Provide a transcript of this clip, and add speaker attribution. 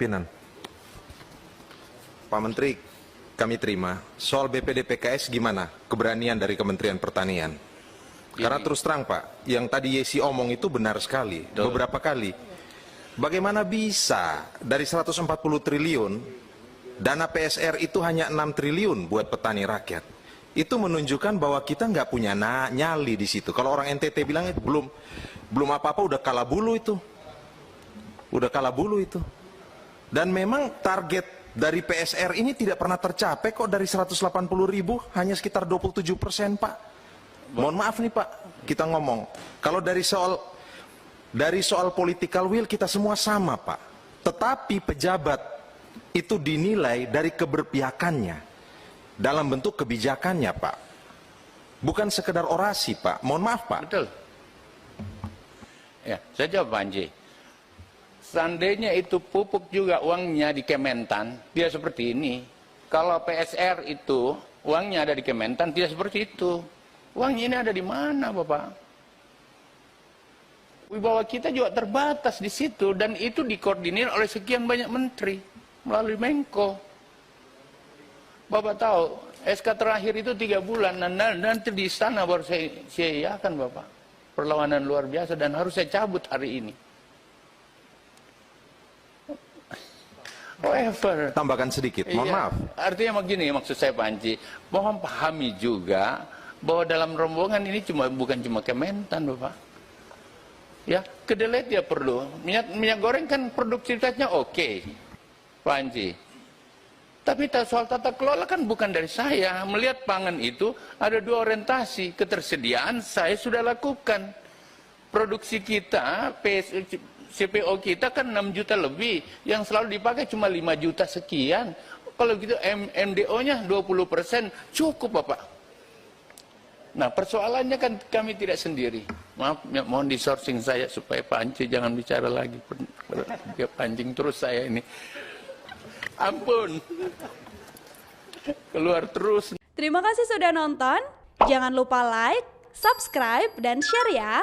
Speaker 1: pimpinan. Pak Menteri, kami terima. Soal BPD PKS gimana keberanian dari Kementerian Pertanian? Karena terus terang Pak, yang tadi Yesi omong itu benar sekali, beberapa kali. Bagaimana bisa dari 140 triliun, dana PSR itu hanya 6 triliun buat petani rakyat? Itu menunjukkan bahwa kita nggak punya nyali di situ. Kalau orang NTT bilang itu belum apa-apa udah kalah bulu itu. Udah kalah bulu itu. Dan memang target dari PSR ini tidak pernah tercapai kok. Dari 180.000 hanya sekitar 27%, Pak. Mohon maaf nih Pak, kita ngomong. Kalau dari soal political will kita semua sama Pak. Tetapi pejabat itu dinilai dari keberpihakannya dalam bentuk kebijakannya Pak. Bukan sekedar orasi Pak. Mohon maaf Pak.
Speaker 2: Betul. Ya, saya jawab Pak Anji. Seandainya itu pupuk juga uangnya di Kementan, tidak seperti ini. Kalau PSR itu uangnya ada di Kementan, tidak seperti itu. Uangnya ini ada di mana, Bapak? Wibawa kita juga terbatas di situ, dan itu dikoordinir oleh sekian banyak menteri melalui Menko. Bapak tahu, SK terakhir itu 3 bulan, dan nanti di istana baru saya iakan, Bapak. Perlawanan luar biasa, dan harus saya cabut hari ini. However,
Speaker 1: tambahkan sedikit, mohon maaf.
Speaker 2: Artinya begini, maksud saya Pak Anji, mohon pahami juga bahwa dalam rombongan ini bukan cuma Kementan, Bapak. Ya, kedelai dia perlu. Minyak goreng kan produktivitasnya oke, Pak Anji. Tapi soal tata kelola kan bukan dari saya. Melihat pangan itu ada 2 orientasi. Ketersediaan saya sudah lakukan. Produksi kita, CPO kita kan 6 juta lebih, yang selalu dipakai cuma 5 juta sekian. Kalau gitu MDO-nya 20%, cukup Bapak. Nah persoalannya kan kami tidak sendiri. Maaf, mohon di-sourcing saya supaya Pak Anci jangan bicara lagi. Dia pancing terus saya ini. Ampun. Keluar terus.
Speaker 3: Terima kasih sudah nonton. Jangan lupa like, subscribe, dan share ya.